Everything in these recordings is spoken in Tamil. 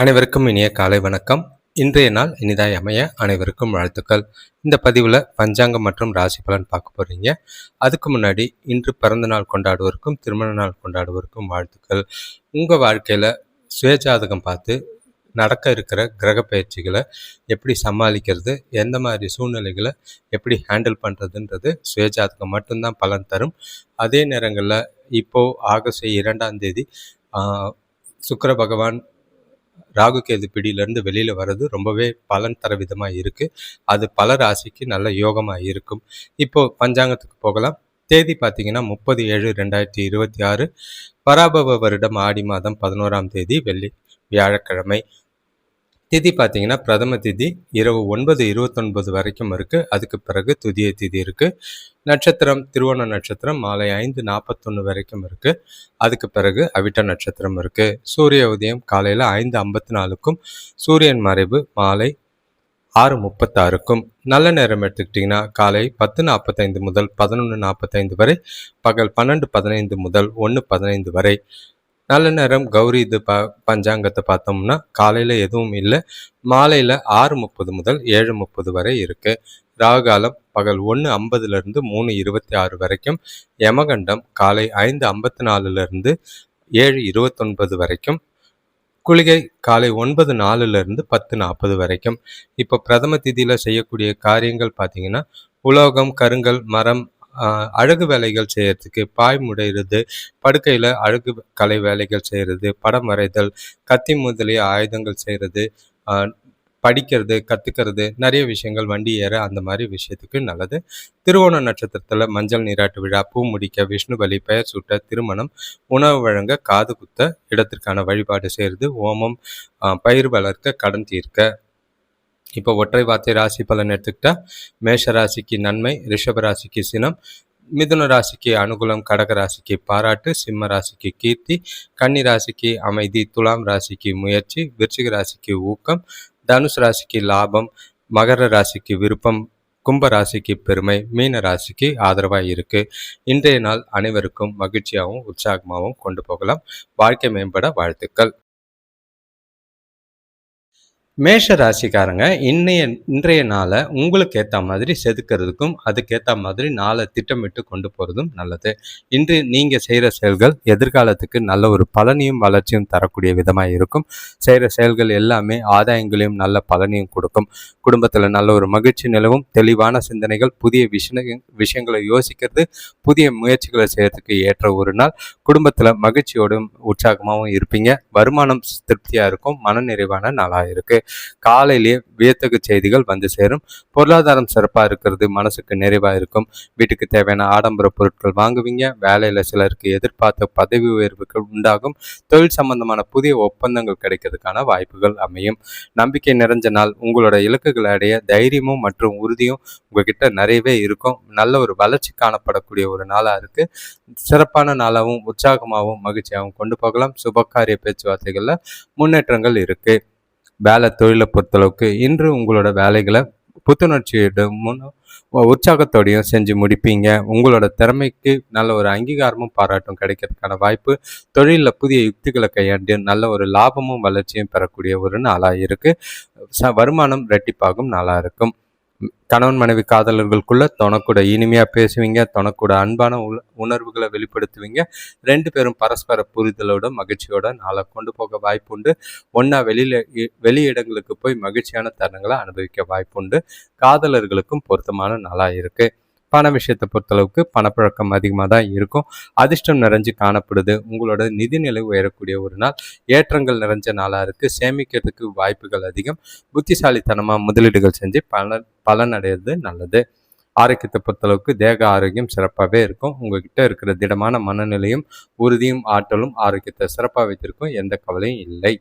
அனைவருக்கும் இனிய காலை வணக்கம். இன்றைய நாள் இனிதாய் அமைய அனைவருக்கும் வாழ்த்துக்கள். இந்த பதிவில் பஞ்சாங்கம் மற்றும் ராசி பலன் பார்க்க போறீங்க. அதுக்கு முன்னாடி இன்று பிறந்த நாள் கொண்டாடுவோருக்கும் திருமண நாள் கொண்டாடுவோருக்கும் வாழ்த்துக்கள். உங்கள் வாழ்க்கையில் சுயஜாதகம் பார்த்து நடக்க இருக்கிற கிரக பயிற்சிகளை எப்படி சமாளிக்கிறது, எந்த மாதிரி சூழ்நிலைகளை எப்படி ஹேண்டில் பண்ணுறதுன்றது சுயஜாதகம் மட்டும்தான் பலன் தரும். அதே நேரங்களில் இப்போது ஆகஸ்ட் 2ஆம் தேதி சுக்கிர பகவான் ராகு கேது பிடியிலேருந்து வெளியில் வர்றது ரொம்பவே பலன் தர விதமாக இருக்குது. அது பல ராசிக்கு நல்ல யோகமாக இருக்கும். இப்போது பஞ்சாங்கத்துக்கு போகலாம். தேதி பார்த்தீங்கன்னா 30/7/2026, பராபவ வருடம் ஆடி மாதம் 11ஆம் தேதி வியாழக்கிழமை. திதி பார்த்தீங்கன்னா பிரதம திதி இரவு 9:29 வரைக்கும் இருக்குது. அதுக்கு பிறகு துதிய திதி இருக்குது. நட்சத்திரம் திருவோண நட்சத்திரம் மாலை 5:41 வரைக்கும் இருக்குது. அதுக்கு பிறகு அவிட்ட நட்சத்திரம் இருக்குது. சூரிய உதயம் காலையில் 5:54க்கும் சூரியன் மறைவு மாலை 6:36க்கும். நல்ல நேரம் எடுத்துக்கிட்டிங்கன்னா காலை 10:45 முதல் 11:45 வரை, பகல் 12:15 முதல் 1:15 வரை. நல்ல நேரம் கௌரி இது பஞ்சாங்கத்தை பார்த்தோம்னா காலையில் எதுவும் இல்லை. மாலையில் 6:30 முதல் 7:30 வரை இருக்குது. ராகுகாலம் பகல் 1:50 3:26 வரைக்கும். யமகண்டம் காலை 5:54 7:29 வரைக்கும். குளிகை காலை 9:04 10:40 வரைக்கும். இப்போ பிரதம திதியில் செய்யக்கூடிய காரியங்கள் பார்த்தீங்கன்னா உலோகம், கருங்கல், மரம், அழகு வேலைகள் செய்யறதுக்கு, பாய் முடையிறது, படுக்கையில் அழகு கலை வேலைகள் செய்கிறது, படம் வரைதல், கத்தி முதலிய ஆயுதங்கள் செய்கிறது, படிக்கிறது, கற்றுக்கிறது, நிறைய விஷயங்கள், வண்டி ஏற அந்த மாதிரி விஷயத்துக்கு நல்லது. திருவோண நட்சத்திரத்தில் மஞ்சள் நீராட்டு விழா, பூ முடிக்க, விஷ்ணு பலி, பெயர் சூட்ட, திருமணம், உணவு வழங்க, காது குத்த, இடத்திற்கான வழிபாடு செய்கிறது, ஓமம், பயிர் வளர்க்க, கடன் தீர்க்க. இப்போ ஒற்றை வார்த்தை ராசி பலன் எடுத்துக்கிட்டா மேஷ ராசிக்கு நன்மை, ரிஷப ராசிக்கு சினம், மிதுன ராசிக்கு அனுகூலம், கடக ராசிக்கு பாராட்டு, சிம்ம ராசிக்கு கீர்த்தி, கன்னி ராசிக்கு அமைதி, துலாம் ராசிக்கு முயற்சி, விருச்சிக ராசிக்கு ஊக்கம், தனுசு ராசிக்கு லாபம், மகர ராசிக்கு விருப்பம், கும்ப ராசிக்கு பெருமை, மீன ராசிக்கு ஆதரவாக இருக்குது. இன்றைய நாள் அனைவருக்கும் மகிழ்ச்சியாகவும் உற்சாகமாகவும் கொண்டு போகலாம். வாழ்க்கை மேம்பட வாழ்த்துக்கள். மேஷ ராசிக்காரங்க இன்றைய நாளை உங்களுக்கு ஏற்ற மாதிரி செதுக்கிறதுக்கும் அதுக்கேற்ற மாதிரி நாளை திட்டமிட்டு கொண்டு போகிறதும் நல்லது. இன்று நீங்கள் செய்கிற செயல்கள் எதிர்காலத்துக்கு நல்ல ஒரு பலனையும் வளர்ச்சியும் தரக்கூடிய விதமாக இருக்கும். செய்கிற செயல்கள் எல்லாமே ஆதாயங்களையும் நல்ல பலனையும் கொடுக்கும். குடும்பத்தில் நல்ல ஒரு மகிழ்ச்சி நிலவும், தெளிவான சிந்தனைகள், புதிய விஷயங்களை யோசிக்கிறது, புதிய முயற்சிகளை செய்யறதுக்கு ஏற்ற ஒரு நாள். குடும்பத்தில் மகிழ்ச்சியோடும் உற்சாகமாகவும் இருப்பீங்க. வருமானம் திருப்தியாக இருக்கும். மனநிறைவான நாளாக இருக்குது. காலையிலேயே வியத்தகு செய்திகள் வந்து சேரும். பொருளாதாரம் சிறப்பாக இருக்கிறது, மனசுக்கு நிறைவாக இருக்கும். வீட்டுக்கு தேவையான ஆடம்பர பொருட்கள் வாங்குவீங்க. வேலையில் சிலருக்கு எதிர்பார்த்த பதவி உயர்வுகள் உண்டாகும். தொழில் சம்பந்தமான புதிய ஒப்பந்தங்கள் கிடைக்கிறதுக்கான வாய்ப்புகள் அமையும். நம்பிக்கை நிறைஞ்ச நாள். உங்களோட இலக்குகளை அடைய தைரியமும் மற்றும் உறுதியும் உங்ககிட்ட நிறையவே இருக்கும். நல்ல ஒரு வளர்ச்சி காணப்படக்கூடிய ஒரு நாளாக இருக்குது. சிறப்பான நாளாகவும் உற்சாகமாகவும் மகிழ்ச்சியாகவும் கொண்டு போகலாம். சுபகாரிய பேச்சுவார்த்தைகளில் முன்னேற்றங்கள் இருக்குது. வேலை தொழிலை பொறுத்தளவுக்கு இன்று உங்களோட வேலைகளை புத்துணர்ச்சியிடும் உற்சாகத்தோடையும் செஞ்சு முடிப்பீங்க. உங்களோட திறமைக்கு நல்ல ஒரு அங்கீகாரமும் பாராட்டும் கிடைக்கிறதுக்கான வாய்ப்பு. தொழிலில் புதிய யுக்திகளை கையாண்டு நல்ல ஒரு லாபமும் வளர்ச்சியும் பெறக்கூடிய ஒரு நாளாக இருக்குது. வருமானம் இரட்டிப்பாகும் நாளாக இருக்கும். கணவன் மனைவி காதலர்களுக்குள்ள தொணக்கூட இனிமையாக பேசுவீங்க. தொணக்கூட அன்பான உணர்வுகளை வெளிப்படுத்துவீங்க. 2 பேரும் பரஸ்பர புரிதலோட மகிழ்ச்சியோட நாளை கொண்டு போக வாய்ப்புண்டு. ஒன்றா வெளி இடங்களுக்கு போய் மகிழ்ச்சியான தருணங்களை அனுபவிக்க வாய்ப்புண்டு. காதலர்களுக்கும் பொருத்தமான நாளாக இருக்குது. பண விஷயத்தை பொறுத்தளவுக்கு பணப்பழக்கம் அதிகமாக தான் இருக்கும். அதிர்ஷ்டம் நிறைஞ்சு காணப்படுது. உங்களோட நிதிநிலை உயரக்கூடிய ஒரு நாள். ஏற்றங்கள் நிறைஞ்ச நாளாக இருக்குது. சேமிக்கிறதுக்கு வாய்ப்புகள் அதிகம். புத்திசாலித்தனமாக முதலீடுகள் செஞ்சு பலன் அடையிறது நல்லது. ஆரோக்கியத்தை பொறுத்தளவுக்கு தேக ஆரோக்கியம் சிறப்பாகவே இருக்கும். உங்ககிட்ட இருக்கிற திடமான மனநிலையும் உறுதியும் ஆற்றலும் ஆரோக்கியத்தை சிறப்பாக வைத்திருக்கும். எந்த கவலையும் இல்லை.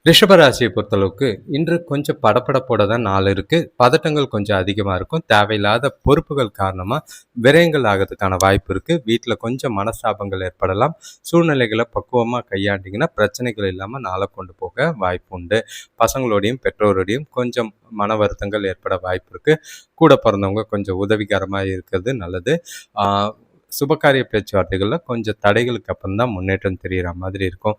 ரிஷபராசியை பொறுத்தளவுக்கு இன்று கொஞ்சம் படப்படப்போட தான் நாள் இருக்குது. பதட்டங்கள் கொஞ்சம் அதிகமாக இருக்கும். தேவையில்லாத பொறுப்புகள் காரணமாக விரயங்கள் ஆகிறதுக்கான வாய்ப்பு இருக்குது. வீட்டில் கொஞ்சம் மனஸ்தாபங்கள் ஏற்படலாம். சூழ்நிலைகளை பக்குவமாக கையாண்டிங்கன்னா பிரச்சனைகள் இல்லாமல் நாளை கொண்டு போக வாய்ப்பு உண்டு. பசங்களோடையும் பெற்றோரோடையும் கொஞ்சம் மன வருத்தங்கள் ஏற்பட வாய்ப்பு இருக்குது. கூட பிறந்தவங்க கொஞ்சம் உதவிகரமாக இருக்கிறது நல்லது. சுபகாரிய பேச்சுவார்த்தைகளில் கொஞ்சம் தடைகளுக்கு அப்புறம் தான் முன்னேற்றம் தெரிகிற மாதிரி இருக்கும்.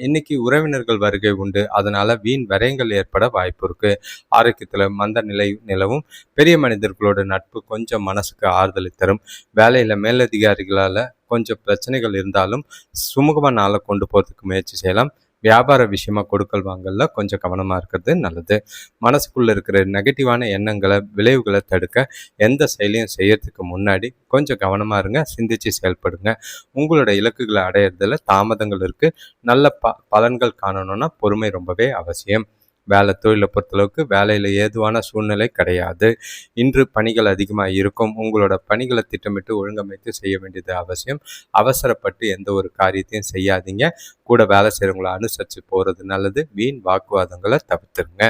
இன்னைக்கு உறவினர்கள் வருகை உண்டு, அதனால வீண் விரயங்கள் ஏற்பட வாய்ப்பு இருக்கு. ஆரோக்கியத்தில் மந்த நிலை நிலவும். பெரிய மனிதர்களோட நட்பு கொஞ்சம் மனசுக்கு ஆறுதலை தரும். வேலையில் மேலதிகாரிகளால் கொஞ்சம் பிரச்சனைகள் இருந்தாலும் சுமூகமாக நாளை கொண்டு போகிறதுக்கு முயற்சி செய்யலாம். வியாபார விஷயமா கொடுக்கல் வாங்கல கொஞ்சம் கவனமாக இருக்கிறது நல்லது. மனசுக்குள்ளே இருக்கிற நெகட்டிவான எண்ணங்களை விளைவுகளை தடுக்க எந்த செயலையும் செய்யறதுக்கு முன்னாடி கொஞ்சம் கவனமாக இருங்க, சிந்திச்சு செயல்படுங்க. உங்களோட இலக்குகளை அடையிறதுல தாமதங்கள் இருக்குது. நல்ல பலன்கள் காணணும்னா பொறுமை ரொம்பவே அவசியம். வேலை தொழிலை பொறுத்தளவுக்கு வேலையில் ஏதுவான சூழ்நிலை கிடையாது. இன்று பணிகள் அதிகமாக இருக்கும். உங்களோட பணிகளை திட்டமிட்டு ஒழுங்கமைத்து செய்ய வேண்டியது அவசியம். அவசரப்பட்டு எந்த ஒரு காரியத்தையும் செய்யாதீங்க. கூட வேலை செய்கிறவங்கள அனுசரித்து போகிறது நல்லது. வீண் வாக்குவாதங்களை தவிர்த்துருங்க.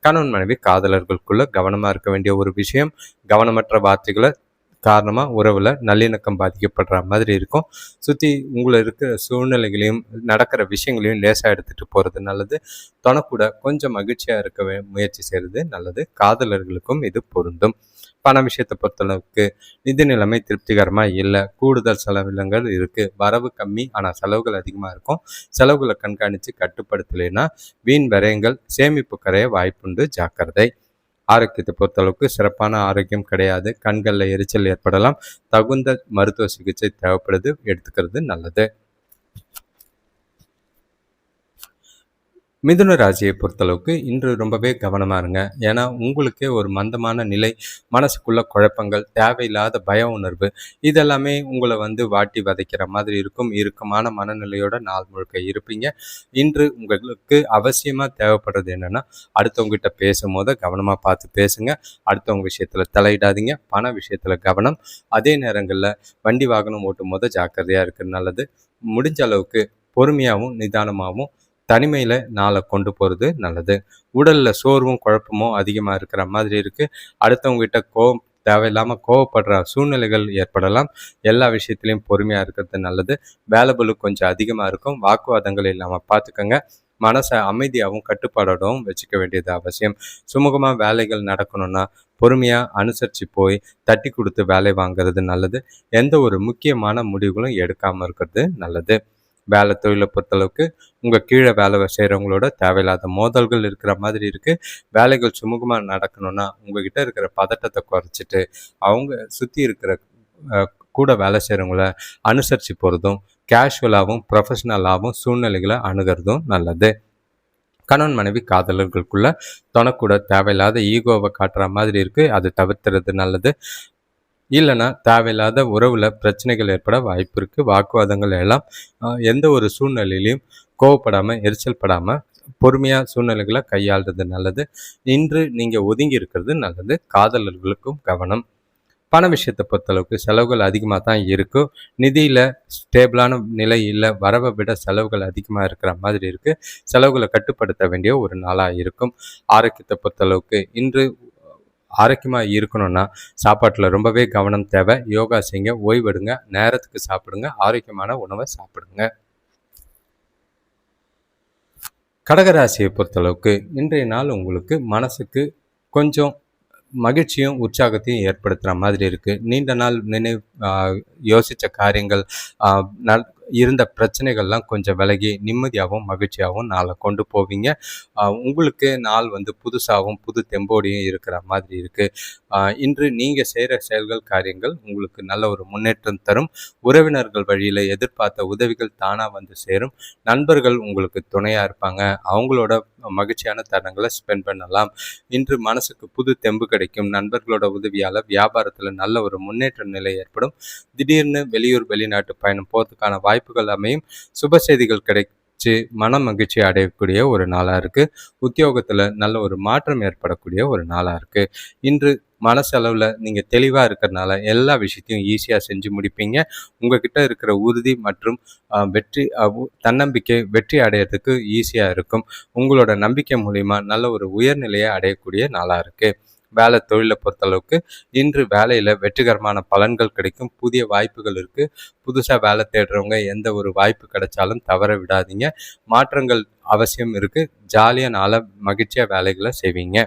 கணவன் மனைவி காதலர்களுக்குள்ள கவனமாக இருக்க வேண்டிய ஒரு விஷயம், கவனமற்ற வார்த்தைகளை காரணமாக உறவில் நல்லிணக்கம் பாதிக்கப்படுற மாதிரி இருக்கும். சுற்றி உங்களை இருக்கிற சூழ்நிலைகளையும் நடக்கிற விஷயங்களையும் லேசாக எடுத்துகிட்டு போகிறது நல்லது. தொணக்கூட கொஞ்சம் மகிழ்ச்சியாக இருக்க முயற்சி செய்கிறது நல்லது. காதலர்களுக்கும் இது பொருந்தும். பண விஷயத்தை பொறுத்தளவுக்கு நிதி நிலைமை திருப்திகரமாக இல்லை. கூடுதல் செலவினங்கள் இருக்குது. வரவு கம்மி, ஆனால் செலவுகள் அதிகமாக இருக்கும். செலவுகளை கண்காணித்து கட்டுப்படுத்தலைன்னா வீண் விரயங்கள் சேமிப்பு கரைய வாய்ப்புண்டு, ஜாக்கிரதை. ஆரோக்கியத்தை பொறுத்தளவுக்கு சிறப்பான ஆரோக்கியம் கிடையாது. கண்களில் எரிச்சல் ஏற்படலாம். தகுந்த மருத்துவ சிகிச்சை தேவைப்படுது, எடுத்துக்கிறது நல்லது. மிதுன ராசியை பொறுத்தளவுக்கு இன்று ரொம்பவே கவனமாக இருங்க. ஏன்னா உங்களுக்கே ஒரு மந்தமான நிலை, மனசுக்குள்ள குழப்பங்கள், தேவையில்லாத பய உணர்வு, இதெல்லாமே உங்களை வாட்டி வதைக்கிற மாதிரி இருக்கும். இறுக்கமான மனநிலையோட நாள் முழுக்க இருப்பீங்க. இன்று உங்களுக்கு அவசியமாக தேவைப்படுறது என்னென்னா, அடுத்தவங்ககிட்ட பேசும்போது கவனமாக பார்த்து பேசுங்க. அடுத்தவங்க விஷயத்தில் தலையிடாதீங்க. பண விஷயத்தில் கவனம். அதே நேரங்களில் வண்டி வாகனம் ஓட்டும் போது ஜாக்கிரதையாக இருக்கிறது நல்லது. முடிஞ்ச அளவுக்கு பொறுமையாகவும் நிதானமாகவும் தனிமையில் நாளை கொண்டு போகிறது நல்லது. உடலில் சோர்வும் குழப்பமும் அதிகமாக இருக்கிற மாதிரி இருக்குது. அடுத்தவங்ககிட்ட தேவையில்லாமல் கோவப்படுற சூழ்நிலைகள் ஏற்படலாம். எல்லா விஷயத்துலையும் பொறுமையாக இருக்கிறது நல்லது. வேலைபளு கொஞ்சம் அதிகமாக இருக்கும். வாக்குவாதங்கள் இல்லாமல் பார்த்துக்கோங்க. மனசை அமைதியாகவும் கட்டுப்பாடோடவும் வச்சுக்க வேண்டியது அவசியம். சுமூகமாக வேலைகள் நடக்கணும்னா பொறுமையாக அனுசரித்து போய் தட்டி கொடுத்து வேலை வாங்கிறது நல்லது. எந்த ஒரு முக்கியமான முடிவுகளும் எடுக்காமல் இருக்கிறது நல்லது. வேலை தொழிலை பொறுத்தளவுக்கு உங்கள் கீழே வேலை செய்கிறவங்களோட தேவையில்லாத மோதல்கள் இருக்கிற மாதிரி இருக்குது. வேலைகள் சுமூகமாக நடக்கணும்னா உங்ககிட்ட இருக்கிற பதட்டத்தை குறைச்சிட்டு அவங்க சுற்றி இருக்கிற கூட வேலை செய்கிறவங்கள அனுசரித்து போகிறதும், கேஷுவலாகவும் ப்ரொஃபஷ்னலாகவும் சூழ்நிலைகளை அணுகிறதும் நல்லது. கணவன் மனைவி காதலர்களுக்குள்ள தொணக்கூட தேவையில்லாத ஈகோவை காட்டுற மாதிரி இருக்குது. அது தவிர்த்துறது நல்லது. இல்லைன்னா தேவையில்லாத உறவில் பிரச்சனைகள் ஏற்பட வாய்ப்பு இருக்குது. வாக்குவாதங்கள் எல்லாம் எந்த ஒரு சூழ்நிலையிலையும் கோவப்படாமல், எரிச்சல் படாமல் பொறுமையாக சூழ்நிலைகளை கையாளுறது நல்லது. இன்று நீங்கள் ஒதுங்கி இருக்கிறது நல்லது. காதலர்களுக்கும் கவனம். பண விஷயத்தை பொறுத்தளவுக்கு செலவுகள் அதிகமாக தான் இருக்கும். நிதியில் ஸ்டேபிளான நிலை இல்லை. வரவை விட செலவுகள் அதிகமாக இருக்கிற மாதிரி இருக்குது. செலவுகளை கட்டுப்படுத்த வேண்டிய ஒரு நாளாக இருக்கும். ஆரோக்கியத்தை பொறுத்தளவுக்கு இன்று ஆரோக்கியமாக இருக்கணும்னா சாப்பாட்டில் ரொம்பவே கவனம் தேவை. யோகா செய்யுங்க, ஓய்வெடுங்க, நேரத்துக்கு சாப்பிடுங்க, ஆரோக்கியமான உணவை சாப்பிடுங்க. கடகராசியை பொறுத்தளவுக்கு இன்றைய நாள் உங்களுக்கு மனசுக்கு கொஞ்சம் மகிழ்ச்சியும் உற்சாகத்தையும் ஏற்படுத்துகிற மாதிரி இருக்குது. நீண்ட நாள் யோசித்த காரியங்கள், இருந்த பிரச்சனைகள்லாம் கொஞ்சம் விலகி நிம்மதியாகவும் மகிழ்ச்சியாகவும் நாளை கொண்டு போவீங்க. உங்களுக்கு நாள் புதுசாகவும் புது தெம்போடையும் இருக்கிற மாதிரி இருக்குது. இன்று நீங்கள் செய்கிற செயல்கள், காரியங்கள் உங்களுக்கு நல்ல ஒரு முன்னேற்றம் தரும். உறவினர்கள் வழியில் எதிர்பார்த்த உதவிகள் தானாக சேரும். நண்பர்கள் உங்களுக்கு துணையாக இருப்பாங்க. அவங்களோட மகிழ்ச்சியான தருணங்களை ஸ்பெண்ட் பண்ணலாம். இன்று மனசுக்கு புது தெம்பு கிடைக்கும். நண்பர்களோட உதவியால் வியாபாரத்தில் நல்ல ஒரு முன்னேற்ற நிலை ஏற்படும். திடீர்னு வெளியூர் வெளிநாட்டு பயணம் போகிறதுக்கான வாய்ப்புகள் அமையும். சுப செய்திகள் கிடைச்சி மன மகிழ்ச்சி அடையக்கூடிய ஒரு நாளாக இருக்குது. உத்தியோகத்தில் நல்ல ஒரு மாற்றம் ஏற்படக்கூடிய ஒரு நாளாக இருக்குது. இன்று மனசளவில் நீங்கள் தெளிவாக இருக்கிறதுனால எல்லா விஷயத்தையும் ஈஸியாக செஞ்சு முடிப்பீங்க. உங்ககிட்ட இருக்கிற உறுதி மற்றும் வெற்றி தன்னம்பிக்கை வெற்றி அடையிறதுக்கு ஈஸியாக இருக்கும். உங்களோட நம்பிக்கை மூலிமா நல்ல ஒரு உயர்நிலையை அடையக்கூடிய நாளாக இருக்குது. வேலை தொழிலை பொறுத்தளவுக்கு இன்று வேலையில் வெற்றிகரமான பலன்கள் கிடைக்கும். புதிய வாய்ப்புகள் இருக்குது. புதுசாக வேலை தேடுறவங்க எந்த ஒரு வாய்ப்பு கிடைச்சாலும் தவற விடாதீங்க. மாற்றங்கள் அவசியம் இருக்குது. ஜாலியாக நாளை மகிழ்ச்சியாக வேலைகளை செய்வீங்க.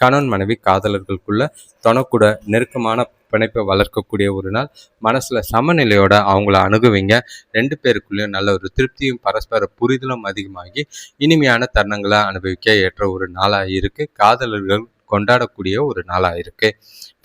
கணவன் மனைவி காதலர்களுக்குள்ள தொணக்கூட நெருக்கமான பிணைப்பை வளர்க்கக்கூடிய ஒரு நாள். மனசுல சமநிலையோட அவங்கள அணுகுவீங்க. 2 பேருக்குள்ளேயும் நல்ல ஒரு திருப்தியும் பரஸ்பர புரிதலும் அதிகமாகி இனிமையான தருணங்களை அனுபவிக்க ஏற்ற ஒரு நாளாக இருக்கு. காதலர்கள் கொண்டாடக்கூடிய ஒரு நாளாக இருக்கு.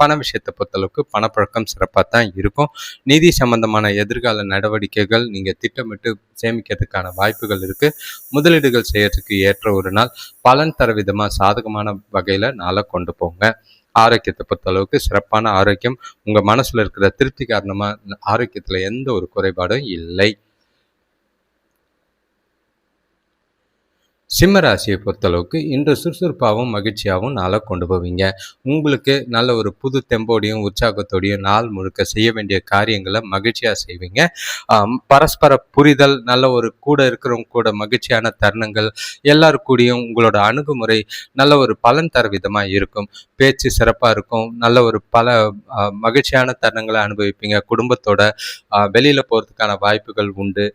பண விஷயத்தை பொறுத்தளவுக்கு பணப்பழக்கம் சிறப்பாக தான் இருக்கும். நிதி சம்பந்தமான எதிர்கால நடவடிக்கைகள் நீங்கள் திட்டமிட்டு சேமிக்கிறதுக்கான வாய்ப்புகள் இருக்குது. முதலீடுகள் செய்யறதுக்கு ஏற்ற ஒரு நாள். பலன் தர விதமாக சாதகமான வகையில் நாளை கொண்டு போங்க. ஆரோக்கியத்தை பொறுத்தளவுக்கு சிறப்பான ஆரோக்கியம். உங்கள் மனசில் இருக்கிற திருப்தி காரணமாக ஆரோக்கியத்தில் எந்த ஒரு குறைபாடும் இல்லை. சிம்ம ராசியை பொறுத்தளவுக்கு இன்று சுறுசுறுப்பாகவும் மகிழ்ச்சியாகவும் நாளை கொண்டு போவீங்க. உங்களுக்கு நல்ல ஒரு புது தெம்போடையும் உற்சாகத்தோடையும் நாள் முழுக்க செய்ய வேண்டிய காரியங்களை மகிழ்ச்சியாக செய்வீங்க. பரஸ்பர புரிதல், நல்ல ஒரு கூட இருக்கிறவங்க கூட மகிழ்ச்சியான தருணங்கள், எல்லாரு கூடயும் உங்களோட அணுகுமுறை நல்ல ஒரு பலன் தர விதமாக இருக்கும். பேச்சு சிறப்பாக இருக்கும். நல்ல ஒரு பல மகிழ்ச்சியான தருணங்களை அனுபவிப்பீங்க. குடும்பத்தோட வெளியில் போகிறதுக்கான வாய்ப்புகள் உண்டு.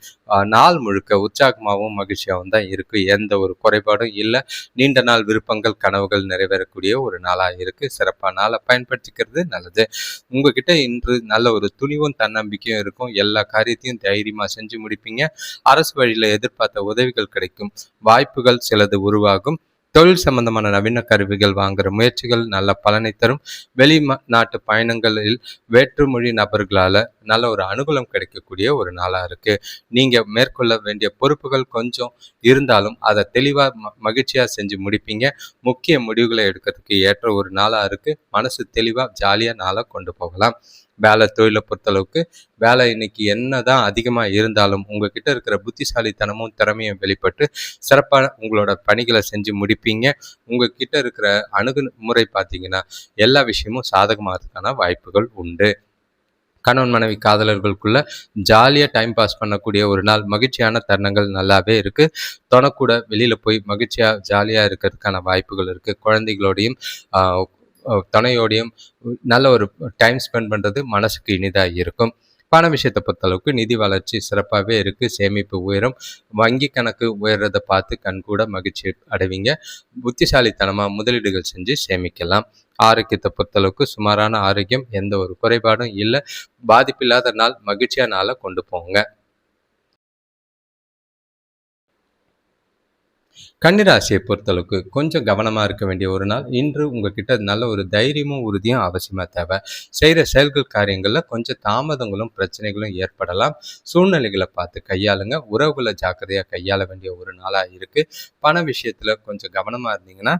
நாள் முழுக்க உற்சாகமாகவும் மகிழ்ச்சியாகவும் தான் இருக்குது. எந்த ஒரு குறைபாடும் இல்லை. நீண்ட நாள் விருப்பங்கள் கனவுகள் நிறைவேறக்கூடிய ஒரு நாளாக இருக்குது. சிறப்பான நாளை பயன்படுத்திக்கிறது நல்லது. உங்ககிட்ட இன்று நல்ல ஒரு துணிவும் தன்னம்பிக்கையும் இருக்கும். எல்லா காரியத்தையும் தைரியமாக செஞ்சு முடிப்பீங்க. அரசு வழியில் எதிர்பார்த்த உதவிகள் கிடைக்கும். வாய்ப்புகள் சிலது உருவாகும். தொழில் சம்பந்தமான நவீன கருவிகள் வாங்குற முயற்சிகள் நல்ல பலனை தரும். நாட்டு பயணங்களில் வேற்றுமொழி நபர்களால் நல்ல ஒரு அனுகூலம் கிடைக்கக்கூடிய ஒரு நாளாக இருக்குது. நீங்கள் மேற்கொள்ள வேண்டிய பொறுப்புகள் கொஞ்சம் இருந்தாலும் அதை தெளிவாக மகிழ்ச்சியாக செஞ்சு முடிப்பீங்க. முக்கிய முடிவுகளை எடுக்கிறதுக்கு ஏற்ற ஒரு நாளாக இருக்குது. மனசு தெளிவாக ஜாலியாக நாளாக கொண்டு போகலாம். வேலை தொழிலை பொறுத்தளவுக்கு வேலை இன்னைக்கு என்னதான் அதிகமாக இருந்தாலும் உங்ககிட்ட இருக்கிற புத்திசாலித்தனமும் திறமையும் வெளிப்பட்டு சிறப்பான உங்களோட பணிகளை செஞ்சு முடிப்பீங்க. உங்ககிட்ட இருக்கிற அணுகுமுறை பார்த்தீங்கன்னா எல்லா விஷயமும் சாதகமாகிறதுக்கான வாய்ப்புகள் உண்டு. கணவன் மனைவி காதலர்களுக்குள்ள ஜாலியாக டைம் பாஸ் பண்ணக்கூடிய ஒரு நாள். மகிழ்ச்சியான தருணங்கள் நல்லாவே இருக்குது. தொணக்கூட வெளியில் போய் மகிழ்ச்சியாக ஜாலியாக இருக்கிறதுக்கான வாய்ப்புகள் இருக்குது. குழந்தைகளோடையும் துணையோடையும் நல்ல ஒரு டைம் ஸ்பெண்ட் பண்ணுறது மனசுக்கு இனிதாக இருக்கும். பண விஷயத்தை பொறுத்தளவுக்கு நிதி வளர்ச்சி சிறப்பாகவே இருக்குது. சேமிப்பு உயரும். வங்கி கணக்கு உயர்றதை பார்த்து கண்கூட மகிழ்ச்சி அடைவீங்க. புத்திசாலித்தனமாக முதலீடுகள் செஞ்சு சேமிக்கலாம். ஆரோக்கியத்தை பொறுத்தளவுக்கு சுமாரான ஆரோக்கியம். எந்த ஒரு குறைபாடும் இல்லை. பாதிப்பில்லாத நாள். மகிழ்ச்சியான நாளை கொண்டு போங்க. கன்னிராசியை பொறுத்தளவுக்கு கொஞ்சம் கவனமாக இருக்க வேண்டிய ஒரு நாள். இன்று உங்ககிட்ட நல்ல ஒரு தைரியமும் உறுதியும் அவசியமாக தேவை. செய்கிற செயல்கள் காரியங்களில் கொஞ்சம் தாமதங்களும் பிரச்சனைகளும் ஏற்படலாம். சூழ்நிலைகளை பார்த்து கையாளுங்க. உறவுகளை ஜாக்கிரதையாக கையாள வேண்டிய ஒரு நாளாக இருக்குது. பண விஷயத்தில் கொஞ்சம் கவனமாக இருந்தீங்கன்னா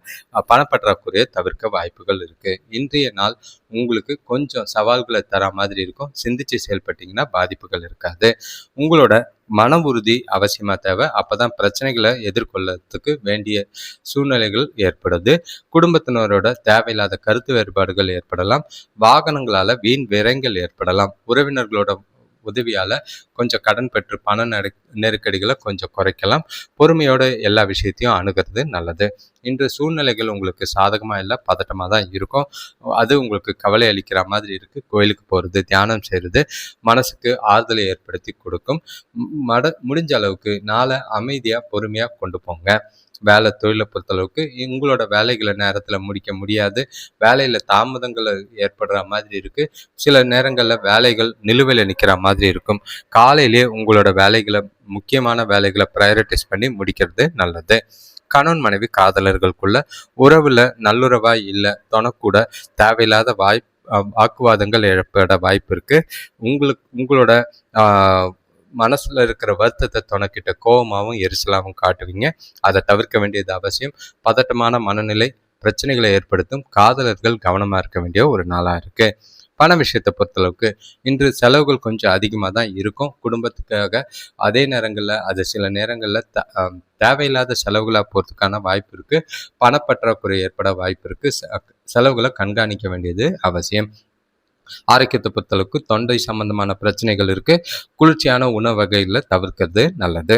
பணப்பற்றாக்குறையை தவிர்க்க வாய்ப்புகள் இருக்குது. இன்றைய நாள் உங்களுக்கு கொஞ்சம் சவால்களை தர மாதிரி இருக்கும். சிந்திச்சு செயல்பட்டீங்கன்னா பாதிப்புகள் இருக்காது. உங்களோட மன உறுதி அவசியமாக தேவை. அப்போ தான் பிரச்சனைகளை எதிர்கொள்ளறதுக்கு வேண்டிய சூழ்நிலைகள் ஏற்படுது. குடும்பத்தினரோட தேவையில்லாத கருத்து வேறுபாடுகள் ஏற்படலாம். வாகனங்களால் வீண் விரயங்கள் ஏற்படலாம். உறவினர்களோட உதவியால் கொஞ்சம் கடன் பெற்று பண நெருக்கடிகளை கொஞ்சம் குறைக்கலாம். பொறுமையோட எல்லா விஷயத்தையும் அணுகிறது நல்லது. இன்று சூழ்நிலைகள் உங்களுக்கு சாதகமாக இல்லை, பதட்டமாக தான் இருக்கும். அது உங்களுக்கு கவலை அளிக்கிற மாதிரி இருக்குது. கோயிலுக்கு போகிறது, தியானம் செய்கிறது மனசுக்கு ஆறுதலை ஏற்படுத்தி கொடுக்கும். முடிஞ்ச அளவுக்கு நாளை அமைதியாக பொறுமையாக கொண்டு போங்க. வேலை தொழிலை பொறுத்தளவுக்கு உங்களோட வேலைகளை நேரத்தில் முடிக்க முடியாது. வேலையில் தாமதங்கள் ஏற்படுற மாதிரி இருக்குது. சில நேரங்களில் வேலைகள் நிலுவையில் நிற்கிற மாதிரி இருக்கும். காலையிலேயே உங்களோட வேலைகளை முக்கியமான வேலைகளை ப்ரையாரிட்டைஸ் பண்ணி முடிக்கிறது நல்லது. கணவன் மனைவி காதலர்களுக்குள்ள உறவுல நல்லுறவா இல்லை, தொணக்கூட தேவையில்லாத வாக்குவாதங்கள் ஏற்பட வாய்ப்பு இருக்கு. உங்களோட மனசுல இருக்கிற வருத்தத்தை துணைக்கிட்ட கோபமாகவும் எரிச்சலாகவும் காட்டுவீங்க. அதை தவிர்க்க வேண்டியது அவசியம். பதட்டமான மனநிலை பிரச்சனைகளை ஏற்படுத்தும். காதலர்கள் கவனமாக இருக்க வேண்டிய ஒரு நாளாக இருக்கு. பண விஷயத்தை பொறுத்தளவுக்கு இன்று செலவுகள் கொஞ்சம் அதிகமாக தான் இருக்கும் குடும்பத்துக்காக. அதே நேரங்களில் அது சில நேரங்களில் தேவையில்லாத செலவுகளாக போகிறதுக்கான வாய்ப்பு இருக்குது. பணப்பற்றாக்குறை ஏற்பட வாய்ப்பு இருக்குது. செலவுகளை கண்காணிக்க வேண்டியது அவசியம். ஆரோக்கியத்தை பொறுத்தளவுக்கு தொண்டை சம்பந்தமான பிரச்சனைகள் இருக்கு. குளிர்ச்சியான உணவு வகைகளை தவிர்க்கிறது நல்லது.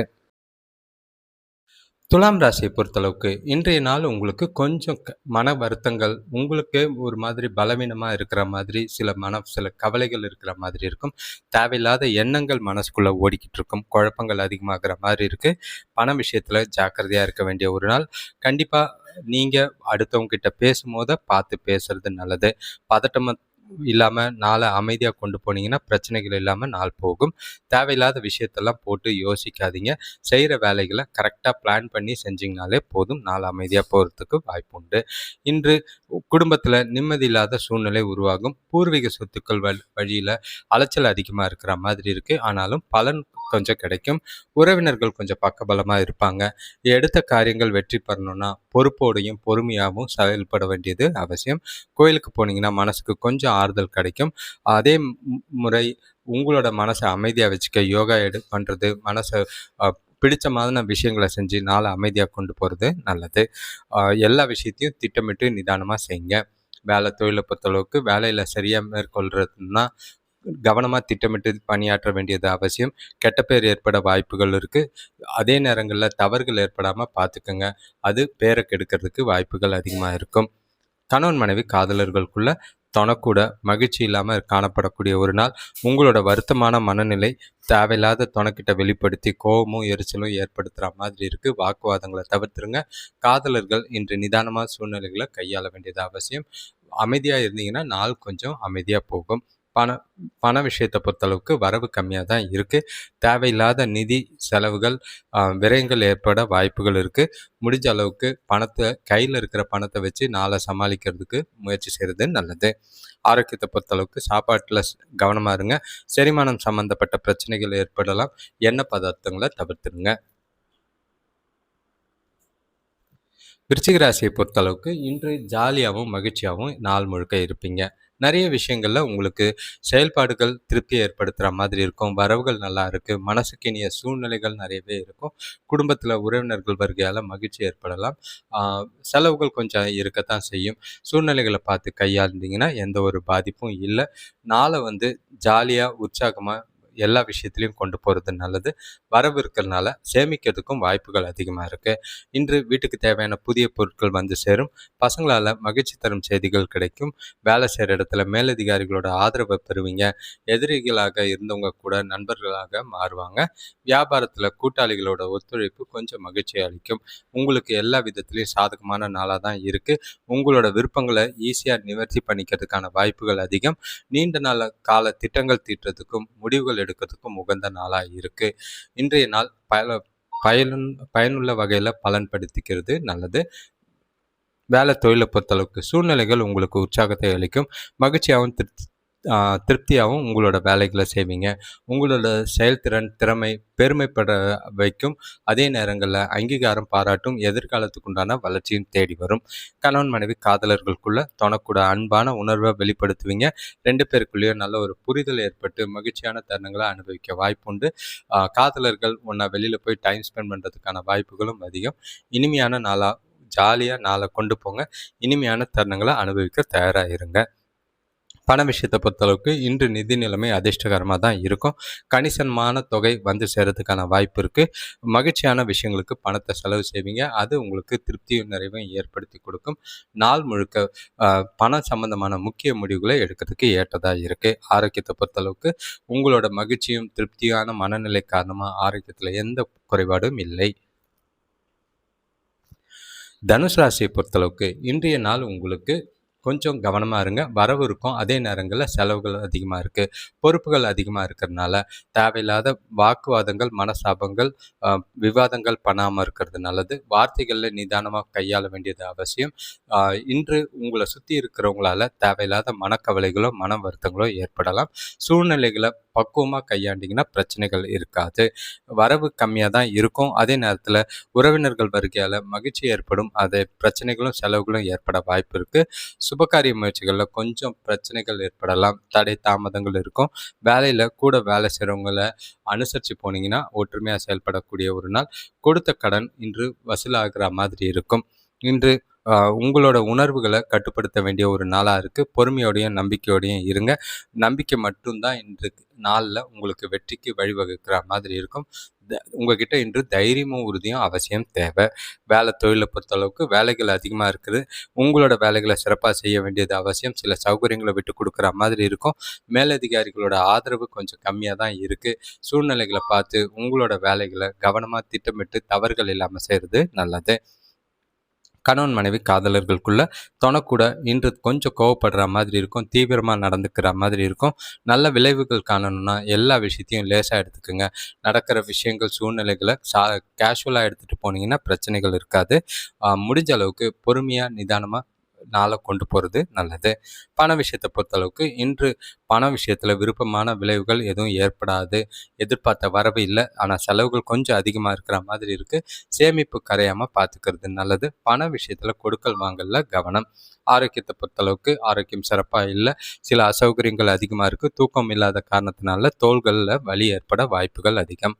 துலாம் ராசியை பொறுத்தளவுக்கு இன்றைய நாள் உங்களுக்கு கொஞ்சம் மன வருத்தங்கள், உங்களுக்கு ஒரு மாதிரி பலவீனமாக இருக்கிற மாதிரி சில கவலைகள் இருக்கிற மாதிரி இருக்கும். தேவையில்லாத எண்ணங்கள் மனசுக்குள்ளே ஓடிக்கிட்டு இருக்கும். குழப்பங்கள் அதிகமாகிற மாதிரி இருக்குது. பண விஷயத்தில் ஜாக்கிரதையாக இருக்க வேண்டிய ஒரு நாள். கண்டிப்பாக நீங்கள் அடுத்தவங்க கிட்ட பேசும்போது பார்த்து பேசுறது நல்லது. பதட்டமாக இல்லாமல் நாளை அமைதியாக கொண்டு போனீங்கன்னா பிரச்சனைகள் இல்லாமல் நாள் போகும். தேவையில்லாத விஷயத்தெல்லாம் போட்டு யோசிக்காதீங்க. செய்கிற வேலைகளை கரெக்டாக பிளான் பண்ணி செஞ்சிங்கனாலே போதும். நாள் அமைதியாக போகிறதுக்கு வாய்ப்பு உண்டு. இன்று குடும்பத்தில் நிம்மதி இல்லாத சூழ்நிலை உருவாகும். பூர்வீக சொத்துக்கள் வழியில் அலைச்சல் அதிகமாக இருக்கிற மாதிரி இருக்குது. ஆனாலும் பலன் கொஞ்சம் கிடைக்கும். உறவினர்கள் கொஞ்சம் பக்கபலமாக இருப்பாங்க. எடுத்த காரியங்கள் வெற்றி பெறணும்னா பொறுப்போடையும் பொறுமையாகவும் செயல்பட வேண்டியது அவசியம். கோயிலுக்கு போனீங்கன்னா மனசுக்கு கொஞ்சம் ஆறுதல் கிடைக்கும். அதே முறை உங்களோட மனசை அமைதியாக வச்சுக்க யோகா பண்ணுறது, மனசை பிடிச்சமான விஷயங்களை செஞ்சு நாளை அமைதியாக கொண்டு போகிறது நல்லது. எல்லா விஷயத்தையும் திட்டமிட்டு நிதானமாக செய்யுங்க. வேலை தொழிலை பொறுத்தளவுக்கு வேலையில் சரியாக மேற்கொள்கிறதுனா கவனமாக திட்டமிட்டு பணியாற்ற வேண்டியது அவசியம். கெட்ட பேர் ஏற்பட வாய்ப்புகள் இருக்குது. அதே நேரங்களில் தவறுகள் ஏற்படாமல் பார்த்துக்கோங்க. அது பேரை கெடுக்கிறதுக்கு வாய்ப்புகள் அதிகமாக இருக்கும். கணவன் மனைவி காதலர்களுக்குள்ள தொணக்கூட மகிழ்ச்சி இல்லாமல் காணப்படக்கூடிய ஒரு நாள். உங்களோட வருத்தமான மனநிலை தேவையில்லாத தொணக்கிட்ட வெளிப்படுத்தி கோபமும் எரிச்சலும் ஏற்படுத்துகிற மாதிரி இருக்குது. வாக்குவாதங்களை தவிர்த்துருங்க. காதலர்கள் இன்று நிதானமான சூழ்நிலைகளை கையாள வேண்டியது அவசியம். அமைதியாக இருந்தீங்கன்னா நாள் கொஞ்சம் அமைதியாக போகும். பண விஷயத்தை பொறுத்தளவுக்கு வரவு கம்மியாக தான் இருக்குது. தேவையில்லாத நிதி செலவுகள், விரயங்கள் ஏற்பட வாய்ப்புகள் இருக்குது. முடிஞ்ச அளவுக்கு கையில் இருக்கிற பணத்தை வச்சு நாளை சமாளிக்கிறதுக்கு முயற்சி செய்கிறது நல்லது. ஆரோக்கியத்தை பொறுத்தளவுக்கு சாப்பாட்டில் கவனமாக இருங்க. செரிமானம் சம்பந்தப்பட்ட பிரச்சனைகள் ஏற்படலாம். எண்ணெய் பதார்த்தங்களை தவிர்த்துருங்க. விருச்சிக ராசியை பொறுத்தளவுக்கு இன்று ஜாலியாகவும் மகிழ்ச்சியாகவும் நாள் முழுக்க இருப்பீங்க. நிறைய விஷயங்களில் உங்களுக்கு செயல்பாடுகள் திருப்தியை ஏற்படுத்துகிற மாதிரி இருக்கும். வரவுகள் நல்லா இருக்குது. மனசுக்கு இனிய சூழ்நிலைகள் நிறையவே இருக்கும். குடும்பத்தில் உறவினர்கள் வருகையால் மகிழ்ச்சி ஏற்படலாம். செலவுகள் கொஞ்சம் இருக்கத்தான் செய்யும். சூழ்நிலைகளை பார்த்து கையாண்டிங்கன்னா எந்த ஒரு பாதிப்பும் இல்லை. நாளை ஜாலியாக உற்சாகமாக எல்லா விஷயத்துலையும் கொண்டு போகிறது நல்லது. வரவு இருக்கிறதுனால சேமிக்கிறதுக்கும் வாய்ப்புகள் அதிகமாக இருக்குது. இன்று வீட்டுக்கு தேவையான புதிய பொருட்கள் சேரும். பசங்களால் மகிழ்ச்சி தரும் செய்திகள் கிடைக்கும். வேலை செய்கிற இடத்துல மேலதிகாரிகளோட ஆதரவை பெறுவீங்க. எதிரிகளாக இருந்தவங்க கூட நண்பர்களாக மாறுவாங்க. வியாபாரத்தில் கூட்டாளிகளோட ஒத்துழைப்பு கொஞ்சம் மகிழ்ச்சி அளிக்கும். உங்களுக்கு எல்லா விதத்துலேயும் சாதகமான நாளாக தான் இருக்குது. உங்களோட விருப்பங்களை ஈஸியாக நிவர்த்தி பண்ணிக்கிறதுக்கான வாய்ப்புகள் அதிகம். நீண்ட நாள் கால திட்டங்கள் தீட்டுறதுக்கும் முடிவுகள் எடுக்கிறதுக்கும் உகந்த நாளாக இருக்குது. இன்றைய நாள் பயனுள்ள வகையில் பலன்படுத்திக்கிறது நல்லது. வேலை தொழிலை பொறுத்தளவுக்கு சூழ்நிலைகள் உங்களுக்கு உற்சாகத்தை அளிக்கும். மகிழ்ச்சியாகவும் திருப்தியாகவும் உங்களோட வேலைகளை செய்வீங்க. உங்களோட செயல்திறன் திறமை பெருமைப்பட வைக்கும். அதே நேரங்களில் அங்கீகாரம் பாராட்டும். எதிர்காலத்துக்கு உண்டான வளர்ச்சியும் தேடி வரும். கணவன் மனைவி காதலர்களுக்குள்ள தொணக்கூட அன்பான உணர்வை வெளிப்படுத்துவீங்க. 2 பேருக்குள்ளேயும் நல்ல ஒரு புரிதல் ஏற்பட்டு மகிழ்ச்சியான தருணங்களை அனுபவிக்க வாய்ப்புண்டு. காதலர்கள் ஒன்றா வெளியில் போய் டைம் ஸ்பெண்ட் பண்ணுறதுக்கான வாய்ப்புகளும் அதிகம். இனிமையான நாளாக ஜாலியாக நாளை கொண்டு போங்க. இனிமையான தருணங்களை அனுபவிக்க தயாராக இருங்க. பண விஷயத்தை பொறுத்தளவுக்கு இன்று நிதி நிலைமை அதிர்ஷ்டகரமாக தான் இருக்கும். கணிசமான தொகை சேர்றதுக்கான வாய்ப்பு இருக்குது. மகிழ்ச்சியான விஷயங்களுக்கு பணத்தை செலவு செய்வீங்க. அது உங்களுக்கு திருப்தியும் நிறைவும் ஏற்படுத்தி கொடுக்கும். நாள் முழுக்க பணம் சம்பந்தமான முக்கிய முடிவுகளை எடுக்கிறதுக்கு ஏற்றதாக இருக்குது. ஆரோக்கியத்தை பொறுத்தளவுக்கு உங்களோட மகிழ்ச்சியும் திருப்தியான மனநிலை காரணமாக ஆரோக்கியத்தில் எந்த குறைபாடும் இல்லை. தனுசு ராசியை பொறுத்தளவுக்கு இன்றைய நாள் உங்களுக்கு கொஞ்சம் கவனமாக இருங்க. வரவு இருக்கும். அதே நேரங்களில் செலவுகள் அதிகமாக இருக்குது. பொறுப்புகள் அதிகமாக இருக்கிறதுனால தேவையில்லாத வாக்குவாதங்கள், மனசாபங்கள், விவாதங்கள் பண்ணாமல் இருக்கிறது நல்லது. வார்த்தைகளில் நிதானமாக கையாள வேண்டியது அவசியம். இன்று உங்களை சுற்றி இருக்கிறவங்களால தேவையில்லாத மனக்கவலைகளோ மன வருத்தங்களோ ஏற்படலாம். சூழ்நிலைகளை பக்குவமாக கையாண்டிங்கன்னா பிரச்சனைகள் இருக்காது. வரவு கம்மியாக தான் இருக்கும். அதே நேரத்தில் உறவினர்கள் வருகையால் மகிழ்ச்சி ஏற்படும். அதே பிரச்சனைகளும் செலவுகளும் ஏற்பட வாய்ப்பு இருக்குது. சுபகாரிய முயற்சிகளில் கொஞ்சம் பிரச்சனைகள் ஏற்படலாம். தடை தாமதங்கள் இருக்கும். வேலையில் கூட வேலை செய்கிறவங்களை அனுசரித்து போனீங்கன்னா ஒற்றுமையாக செயல்படக்கூடிய ஒரு நாள். கொடுத்த கடன் இன்று வசூலாகிற மாதிரி இருக்கும். இன்று உங்களோட உணர்வுகளை கட்டுப்படுத்த வேண்டிய ஒரு நாளாக இருக்குது. பொறுமையோடையும் நம்பிக்கையோடையும் இருங்க. நம்பிக்கை மட்டும்தான் இன்று நாளில் உங்களுக்கு வெற்றிக்கு வழிவகுக்கிற மாதிரி இருக்கும். உங்ககிட்ட இன்று தைரியமும் உறுதியும் அவசியம் தேவை. வேலை தொழிலை பொறுத்தளவுக்கு வேலைகள் அதிகமாக இருக்குது. உங்களோட வேலைகளை சிறப்பாக செய்ய வேண்டியது அவசியம். சில சௌகரியங்களை விட்டு கொடுக்குற மாதிரி இருக்கும். மேலதிகாரிகளோட ஆதரவு கொஞ்சம் கம்மியாக தான் இருக்குது. சூழ்நிலைகளை பார்த்து உங்களோட வேலைகளை கவனமாக திட்டமிட்டு தவறுகள் இல்லாமல் செய்கிறது நல்லது. கணவன் மனைவி காதலர்களுக்குள்ள தொணக்கூட இன்று கொஞ்சம் கோவப்படுற மாதிரி இருக்கும், தீவிரமாக நடந்துக்கிற மாதிரி இருக்கும். நல்ல விளைவுகள் காணணும்னா எல்லா விஷயத்தையும் லேசாக எடுத்துக்கோங்க. நடக்கிற விஷயங்கள் சூழ்நிலைகளை கேஷுவலாக எடுத்துகிட்டு போனீங்கன்னா பிரச்சனைகள் இருக்காது. முடிஞ்ச அளவுக்கு பொறுமையாக நிதானமாக நாளை கொண்டு போகிறது நல்லது. பண விஷயத்தை பொறுத்தளவுக்கு இன்று பண விஷயத்தில் விருப்பமான விளைவுகள் எதுவும் ஏற்படாது. எதிர்பார்த்த வரவு இல்லை, ஆனால் செலவுகள் கொஞ்சம் அதிகமாக இருக்கிற மாதிரி இருக்குது. சேமிப்பு கரையாமல் பார்த்துக்கிறது நல்லது. பண விஷயத்தில் கொடுக்கல் வாங்கல கவனம். ஆரோக்கியத்தை பொறுத்தளவுக்கு ஆரோக்கியம் சிறப்பாக இல்லை, சில அசௌகரியங்கள் அதிகமாக இருக்குது. தூக்கம் இல்லாத காரணத்தினால தோள்களில் வலி ஏற்பட வாய்ப்புகள் அதிகம்.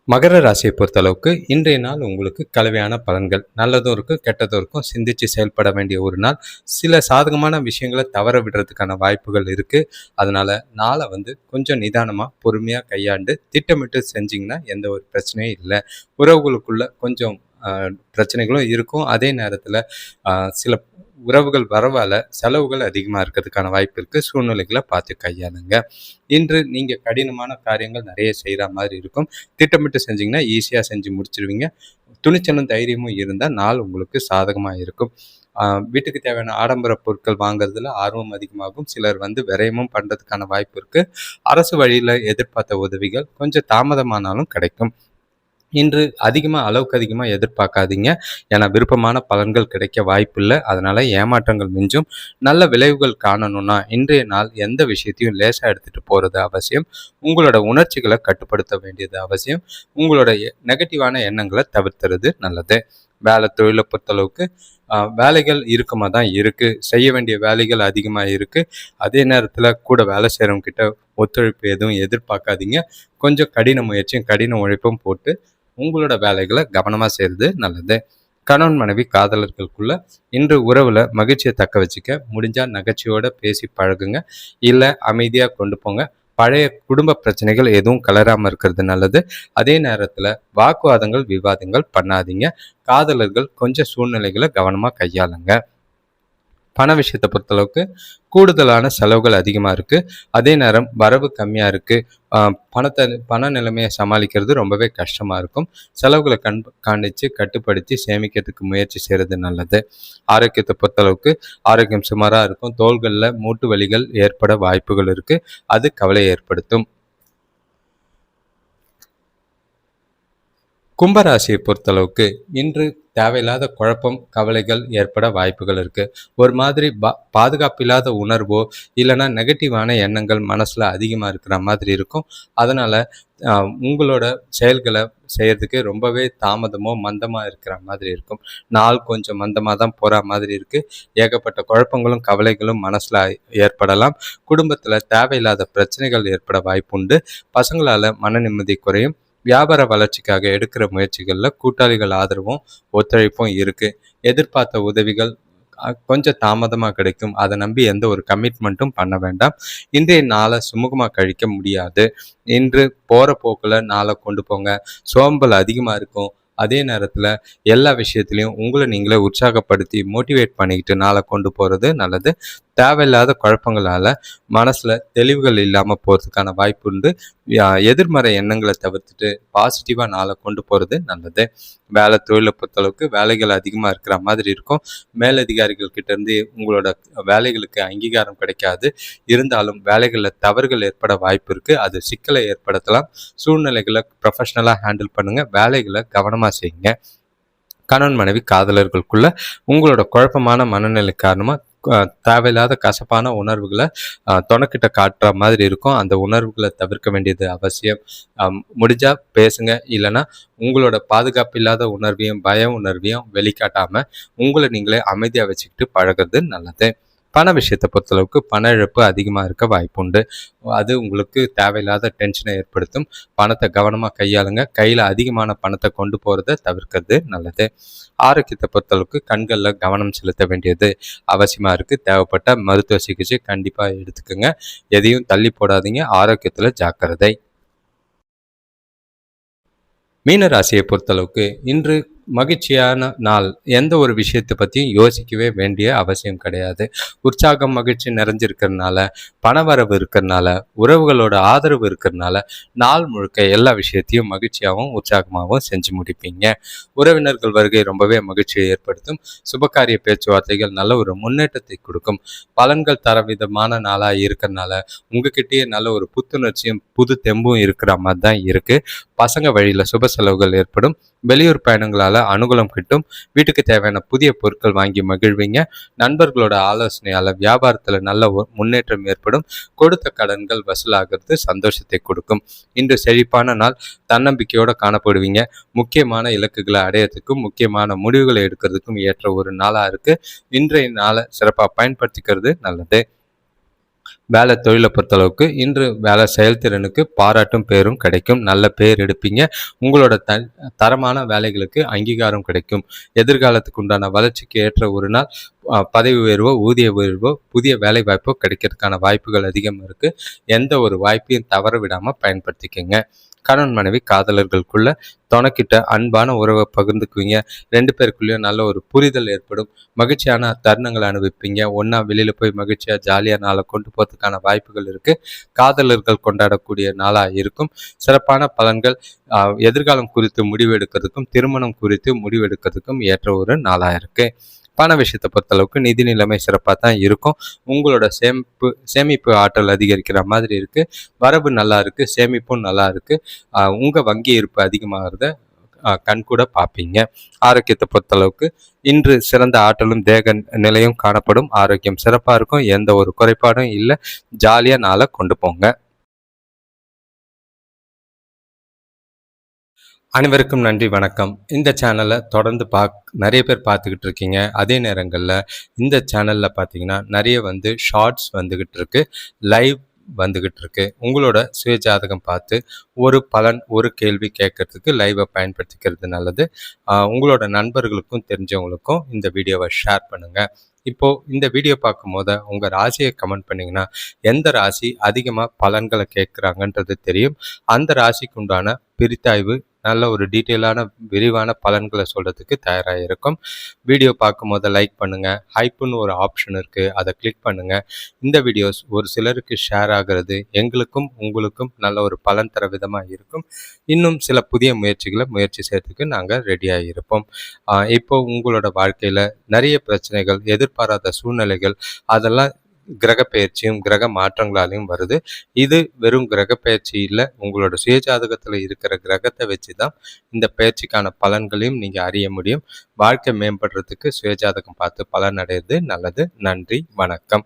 மகர ராசியை பொறுத்தளவுக்கு இன்றைய நாள் உங்களுக்கு கலவையான பலன்கள், நல்லதும் இருக்கும் கெட்டதும் இருக்கும். சிந்திச்சு செயல்பட வேண்டிய ஒரு நாள். சில சாதகமான விஷயங்களை தவற விடுறதுக்கான வாய்ப்புகள் இருக்குது. அதனால் நாளை கொஞ்சம் நிதானமாக பொறுமையாக கையாண்டு திட்டமிட்டு செஞ்சிங்கன்னா எந்த ஒரு பிரச்சனையும் இல்லை. உறவுகளுக்குள்ள கொஞ்சம் பிரச்சனைகளும் இருக்கும். அதே நேரத்தில் சில உறவுகள் வரவால செலவுகள் அதிகமாக இருக்கிறதுக்கான வாய்ப்பு இருக்குது. சூழ்நிலைகளை பார்த்து கையாளுங்க. இன்று நீங்கள் கடினமான காரியங்கள் நிறைய செய்கிற மாதிரி இருக்கும். திட்டமிட்டு செஞ்சிங்கன்னா ஈஸியாக செஞ்சு முடிச்சிருவீங்க. துணிச்சலும் தைரியமும் இருந்தால் நாள் உங்களுக்கு சாதகமாக இருக்கும். வீட்டுக்கு தேவையான ஆடம்பர பொருட்கள் வாங்குறதுல ஆர்வம் அதிகமாகும். சிலர் விரயமும் பண்ணுறதுக்கான வாய்ப்பு இருக்குது. அரசு வழியில் எதிர்பார்த்த உதவிகள் கொஞ்சம் தாமதமானாலும் கிடைக்கும். இன்று அளவுக்கு அதிகமாக எதிர்பார்க்காதீங்க. ஏன்னா விருப்பமான பலன்கள் கிடைக்க வாய்ப்பு இல்லை. அதனால் ஏமாற்றங்கள் மிஞ்சும். நல்ல விளைவுகள் காணணும்னா இன்றைய நாள் எந்த விஷயத்தையும் லேசாக எடுத்துகிட்டு போகிறது அவசியம். உங்களோட உணர்ச்சிகளை கட்டுப்படுத்த வேண்டியது அவசியம். உங்களோட நெகட்டிவான எண்ணங்களை தவிர்த்துறது நல்லது. வேலை தொழிலை பொறுத்தளவுக்கு வேலைகள் இறுக்கமாக தான் இருக்குது. செய்ய வேண்டிய வேலைகள் அதிகமாக இருக்குது. அதே நேரத்தில் கூட வேலை செய்கிறவங்க கிட்ட ஒத்துழைப்பு எதுவும் எதிர்பார்க்காதீங்க. கொஞ்சம் கடின முயற்சியும் கடின உழைப்பும் போட்டு உங்களோட வேலைகளை கவனமாக செய்கிறது நல்லது. கணவன் மனைவி காதலர்களுக்குள்ள இன்று உறவில் மகிழ்ச்சியை தக்க வச்சுக்க முடிஞ்சால் நகைச்சுவையோட பேசி பழகுங்க. இல்லை அமைதியாக கொண்டு போங்க. பழைய குடும்ப பிரச்சனைகள் எதுவும் கலராமல் இருக்கிறது நல்லது. அதே நேரத்தில் வாக்குவாதங்கள் விவாதங்கள் பண்ணாதீங்க. காதலர்கள் கொஞ்சம் சூழ்நிலைகளை கவனமாக கையாளுங்க. பண விஷயத்தை பொறுத்தளவுக்கு கூடுதலான செலவுகள் அதிகமாக இருக்குது. அதே நேரம் வரவு கம்மியாக இருக்குது. பண நிலைமையை சமாளிக்கிறது ரொம்பவே கஷ்டமாக இருக்கும். செலவுகளை காணிச்சு கட்டுப்படுத்தி சேமிக்கிறதுக்கு முயற்சி செய்கிறது நல்லது. ஆரோக்கியத்தை பொறுத்தளவுக்கு ஆரோக்கியம் சுமாராக இருக்கும். தோள்களில் மூட்டு வலிகள் ஏற்பட வாய்ப்புகள் இருக்குது. அது கவலை ஏற்படுத்தும். கும்பராசியை பொறுத்தளவுக்கு இன்று தேவையில்லாத குழப்பம் கவலைகள் ஏற்பட வாய்ப்புகள் இருக்குது. ஒரு மாதிரி பாதுகாப்பில்லாத உணர்வோ இல்லைன்னா நெகட்டிவான எண்ணங்கள் மனசில் அதிகமாக இருக்கிற மாதிரி இருக்கும். அதனால் உங்களோட செயல்களை செய்கிறதுக்கு ரொம்பவே தாமதமோ மந்தமாக இருக்கிற மாதிரி இருக்கும். நாள் கொஞ்சம் மந்தமாக தான் போகிற மாதிரி இருக்குது. ஏகப்பட்ட குழப்பங்களும் கவலைகளும் மனசில் ஏற்படலாம். குடும்பத்தில் தேவையில்லாத பிரச்சனைகள் ஏற்பட வாய்ப்புண்டு. பசங்களால் மன நிம்மதி குறையும். வியாபார வளர்ச்சிக்காக எடுக்கிற முயற்சிகளில் கூட்டாளிகள் ஆதரவும் ஒத்துழைப்பும் இருக்குது. எதிர்பார்த்த உதவிகள் கொஞ்சம் தாமதமாக கிடைக்கும். அதை நம்பி எந்த ஒரு கமிட்மெண்ட்டும் பண்ண வேண்டாம். இன்றைய நாளை சுமூகமாக கழிக்க முடியாது. இன்று போகிற போக்கில் நாளை கொண்டு போங்க. சோம்பல் அதிகமாக இருக்கும். அதே நேரத்தில் எல்லா விஷயத்துலையும் உங்களை நீங்களே உற்சாகப்படுத்தி மோட்டிவேட் பண்ணிக்கிட்டு நாளை கொண்டு போகிறது நல்லது. தேவையில்லாத குழப்பங்களால் மனசில் தெளிவுகள் இல்லாமல் போகிறதுக்கான வாய்ப்பு உண்டு. எதிர்மறை எண்ணங்களை தவிர்த்துட்டு பாசிட்டிவாக நாளை கொண்டு போகிறது நல்லது. வேலை தொழிலை பொறுத்தளவுக்கு வேலைகள் அதிகமாக இருக்கிற மாதிரி இருக்கும். மேலதிகாரிகள் கிட்டேருந்து உங்களோட வேலைகளுக்கு அங்கீகாரம் கிடைக்காது. இருந்தாலும் வேலைகளில் தவறுகள் ஏற்பட வாய்ப்பு இருக்குது. அது சிக்கலை ஏற்படுத்தலாம். சூழ்நிலைகளை ப்ரொஃபஷ்னலாக ஹேண்டில் பண்ணுங்கள். வேலைகளை கவனமாக செய்யுங்க. கணவன் மனைவி காதலர்களுக்குள்ள உங்களோட குழப்பமான மனநிலை காரணமாக தேவையில்லாத கசப்பான உணர்வுகளை தொணக்கிட்ட காட்டுற மாதிரி இருக்கும். அந்த உணர்வுகளை தவிர்க்க வேண்டியது அவசியம். முடிஞ்சால் பேசுங்க. இல்லைன்னா உங்களோட பாதுகாப்பு இல்லாத உணர்வையும் பய உணர்வையும் வெளிக்காட்டாமல் உங்களை நீங்களே அமைதியாக வச்சுக்கிட்டு பழகிறது நல்லது. பண விஷயத்தை பொறுத்தளவுக்கு பண இழப்பு அதிகமாக இருக்க வாய்ப்புண்டு. அது உங்களுக்கு தேவையில்லாத டென்ஷனை ஏற்படுத்தும். பணத்தை கவனமாக கையாளுங்க. கையில் அதிகமான பணத்தை கொண்டு போகிறத தவிர்க்கிறது நல்லது. ஆரோக்கியத்தை பொறுத்தளவுக்கு கண்களில் கவனம் செலுத்த வேண்டியது அவசியமாக இருக்குது. தேவைப்பட்ட மருத்துவ சிகிச்சை கண்டிப்பாக எடுத்துக்கோங்க. எதையும் தள்ளி போடாதீங்க. ஆரோக்கியத்தில் ஜாக்கிரதை. மீன ராசியை பொறுத்தளவுக்கு இன்று மகிழ்ச்சியான நாள். எந்த ஒரு விஷயத்தை பற்றியும் யோசிக்கவே வேண்டிய அவசியம் கிடையாது. உற்சாகம் மகிழ்ச்சி நிறைஞ்சிருக்கிறதுனால, பணவரவு இருக்கிறதுனால, உறவுகளோட ஆதரவு இருக்கிறதுனால நாள் முழுக்க எல்லா விஷயத்தையும் மகிழ்ச்சியாகவும் உற்சாகமாகவும் செஞ்சு முடிப்பீங்க. உறவினர்கள் வருகை ரொம்பவே மகிழ்ச்சியை ஏற்படுத்தும். சுபகாரிய பேச்சுவார்த்தைகள் நல்ல ஒரு முன்னேற்றத்தை கொடுக்கும். பலன்கள் தர விதமான நாளாக இருக்கிறதுனால உங்ககிட்டயே நல்ல ஒரு புத்துணர்ச்சியும் புது தெம்பும் இருக்கிற மாதிரி தான் இருக்கு. பசங்க வழியில் சுப செலவுகள் ஏற்படும். வெளியூர் பயணங்களால் அனுகூலம் கிட்டும். வீட்டுக்கு தேவையான புதிய பொருட்கள் வாங்கி மகிழ்வீங்க. நண்பர்களோட ஆலோசனையால் வியாபாரத்தில் நல்ல முன்னேற்றம் ஏற்படும். கொடுத்த கடன்கள் வசூலாகிறது சந்தோஷத்தை கொடுக்கும். இன்று செழிப்பான நாள். தன்னம்பிக்கையோடு காணப்படுவீங்க. முக்கியமான இலக்குகளை அடையிறதுக்கும் முக்கியமான முடிவுகளை எடுக்கிறதுக்கும் ஏற்ற ஒரு நாளாக இருக்குது. இன்றைய நாளை சிறப்பாக பயன்படுத்திக்கிறது நல்லது. வேலை தொழிலை பொறுத்தளவுக்கு இன்று வேலை செயல்திறனுக்கு பாராட்டும் பேரும் கிடைக்கும். நல்ல பேர் எடுப்பீங்க. உங்களோட தரமான வேலைகளுக்கு அங்கீகாரம் கிடைக்கும். எதிர்காலத்துக்கு உண்டான வளர்ச்சிக்கு ஏற்ற ஒரு நாள். பதவி உயர்வோ ஊதிய உயர்வோ புதிய வேலை வாய்ப்போ கிடைக்கிறதுக்கான வாய்ப்புகள் அதிகம் இருக்குது. எந்த ஒரு வாய்ப்பையும் தவற விடாமல் பயன்படுத்திக்கங்க. கணவன் மனைவி காதலர்களுக்குள்ள துணைக்கிட்ட அன்பான உறவை பகிர்ந்துக்குவீங்க. 2 பேருக்குள்ளேயும் நல்ல ஒரு புரிதல் ஏற்படும். மகிழ்ச்சியான தருணங்களை அனுபவிப்பீங்க. ஒன்றா வெளியில் போய் மகிழ்ச்சியாக ஜாலியாக நாளை கொண்டு போகிறதுக்கான வாய்ப்புகள் இருக்குது. காதலர்கள் கொண்டாடக்கூடிய நாளாக இருக்கும். சிறப்பான பலன்கள். எதிர்காலம் குறித்து முடிவெடுக்கிறதுக்கும் திருமணம் குறித்து முடிவெடுக்கிறதுக்கும் ஏற்ற ஒரு நாளாக இருக்குது. பண விஷயத்தை பொறுத்தளவுக்கு நிதி நிலைமை சிறப்பாக தான் இருக்கும். உங்களோட சேமிப்பு ஆற்றல் அதிகரிக்கிற மாதிரி இருக்குது. வரவு நல்லா இருக்குது. சேமிப்பும் நல்லா இருக்குது. உங்கள் வங்கி இருப்பு அதிகமாகிறத கண்கூட பார்ப்பீங்க. ஆரோக்கியத்தை பொறுத்தளவுக்கு இன்று சிறந்த ஆற்றலும் தேக நிலையும் காணப்படும். ஆரோக்கியம் சிறப்பாக இருக்கும். எந்த ஒரு குறைபாடும் இல்லை. ஜாலியாக நாளை கொண்டு போங்க. அனைவருக்கும் நன்றி, வணக்கம். இந்த சேனலை தொடர்ந்து நிறைய பேர் பார்த்துக்கிட்டு இருக்கீங்க. அதே நேரங்களில் இந்த சேனலில் பார்த்தீங்கன்னா நிறைய ஷார்ட்ஸ் வந்துக்கிட்டு இருக்கு, லைவ் வந்துக்கிட்டு இருக்கு. உங்களோட சுயஜாதகம் பார்த்து ஒரு பலன் ஒரு கேள்வி கேட்கறதுக்கு லைவை பயன்படுத்திக்கிறது நல்லது. உங்களோட நண்பர்களுக்கும் தெரிஞ்சவங்களுக்கும் இந்த வீடியோவை ஷேர் பண்ணுங்கள். இப்போது இந்த வீடியோ பார்க்கும்போது உங்கள் ராசியை கமெண்ட் பண்ணிங்கன்னா எந்த ராசி அதிகமாக பலன்களை கேட்குறாங்கன்றது தெரியும். அந்த ராசிக்கு உண்டான பிரித்தாய்வு நல்ல ஒரு டீட்டெயிலான விரிவான பலன்களை சொல்கிறதுக்கு தயாராக இருக்கும். வீடியோ பார்க்கும்போது லைக் பண்ணுங்கள். ஹைப்புன்னு ஒரு ஆப்ஷன் இருக்குது, அதை கிளிக் பண்ணுங்கள். இந்த வீடியோஸ் ஒரு சிலருக்கு ஷேர் ஆகிறது எங்களுக்கும் உங்களுக்கும் நல்ல ஒரு பலன் தர விதமாக இருக்கும். இன்னும் சில புதிய முயற்சி செய்யறதுக்கு நாங்கள் ரெடியாக இருப்போம். இப்போ உங்களோட வாழ்க்கையில் நிறைய பிரச்சனைகள், எதிர்பாராத சூழ்நிலைகள், அதெல்லாம் கிரகப்பெயர்ச்சியும் கிரக மாற்றங்களாலையும் வருது. இது வெறும் கிரகப்பெயர்ச்சி இல்லை, உங்களோட சுயஜாதகத்தில் இருக்கிற கிரகத்தை வச்சு தான் இந்த பயிற்சிக்கான பலன்களையும் நீங்கள் அறிய முடியும். வாழ்க்கை மேம்படுறதுக்கு சுயஜாதகம் பார்த்து பலன் அடையிறது நல்லது. நன்றி, வணக்கம்.